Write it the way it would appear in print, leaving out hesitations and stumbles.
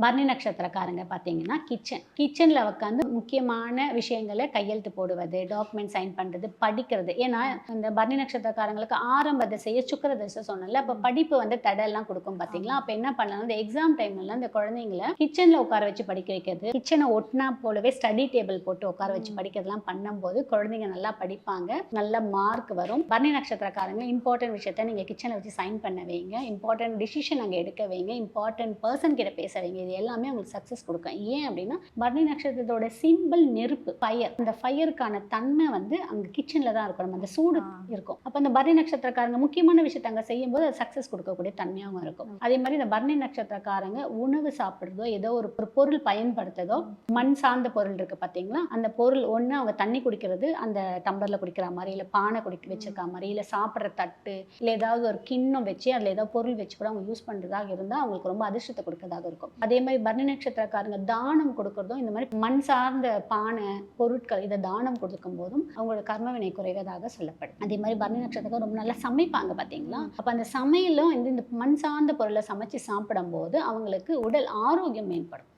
பரணி நட்சத்திரக்காரங்க பார்த்தீங்கன்னா, கிச்சன்ல உட்காந்து முக்கியமான விஷயங்கள கையெழுத்து போடுவது, டாக்குமெண்ட் சைன் பண்றது, படிக்கிறது. ஏன்னா, இந்த பரணி நட்சத்திரக்காரங்களுக்கு ஆரம்ப திசையே சுக்கிர திசை சொன்னேன்ல, அப்ப படிப்பு வந்து தடையெல்லாம் குடுக்கும் பார்த்தீங்களா? அப்ப என்ன பண்ணலாம்னா, இந்த எக்ஸாம் டைம்லலாம் இந்த குழந்தைங்கள கிச்சன்ல உட்கார வச்சு படிக்க வைக்கிறது, கிச்சன ஒட்டுனா போலவே ஸ்டடி டேபிள் போட்டு உட்கார வச்சு படிக்கிறதெல்லாம் பண்ணும்போது, குழந்தைங்க நல்லா படிப்பாங்க. நல்ல மார்க் வரும். பரணி நட்சத்திரக்காரங்க இம்பார்ட்டன்ட் விஷயத்த நீங்க கிச்சன்ல வச்சு சைன் பண்ண வைங்க. இம்பார்ட்டன்ட் டிசிஷன் அங்க எடுக்க வைங்க. இம்பார்ட்டன்ட் பெர்சன் கிட்ட பேச வைங்க. இது எல்லாமே உங்களுக்கு சக்சஸ் கொடுக்கும். ஏன் அப்படின்னா பரணி நட்சத்திரத்தோட சிம்பிள் நெருப்பு, ஃபயர். அந்த ஃபயருக்கான தன்மை வந்து அங்க கிச்சன்ல தான் இருக்கும். நம்ம அந்த சூடு இருக்கும். அப்ப அந்த பரணி நட்சத்திரக்காரங்க முக்கியமான விஷயத்தை அங்க செய்யும்போது அது சக்சஸ் கொடுக்கக்கூடிய தன்மையாகவும் இருக்கும். அதே மாதிரி இந்த பரணி நட்சத்திரக்காரங்க உணவு சாப்பிடுறதோ ஏதோ ஒரு பொருள் பயன்படுத்துறதோ மண் சார்ந்த பொருள் இருக்கு பாத்தீங்களா, அந்த பொருள் ஒண்ணு அவங்க தண்ணி குடிக்கிறது அந்த டம்ளர்ல குடிக்கிற மாதிரி, இல்ல பானை குடிக்க வச்சிருக்க மாதிரி, இல்ல சாப்பிடுற தட்டு, இல்ல ஏதாவது ஒரு கிண்ணம் வச்சு அதுல ஏதாவது பொருள் வச்சு கூட அவங்க யூஸ் பண்றதாக இருந்தா அவங்களுக்கு ரொம்ப அதிர்ஷ்டத்தை கொடுக்கறதாக இருக்கும். அதே மாதிரி பரணி நட்சத்திரக்காரங்க தானம் கொடுக்கறதும் இந்த மாதிரி மண் சார்ந்த பானை பொருட்கள் இதை தானம் கொடுக்கும் போதும் அவங்களோட கர்மவினை குறைவதாக சொல்லப்படும். அதே மாதிரி பரணி நட்சத்திரம் ரொம்ப நல்லா சமைப்பாங்க பாத்தீங்களா, அப்ப அந்த சமையலும் இந்த மண் சார்ந்த பொருளை சமைச்சு சாப்பிடும் போது அவங்களுக்கு உடல் ஆரோக்கியம் மேம்படும்.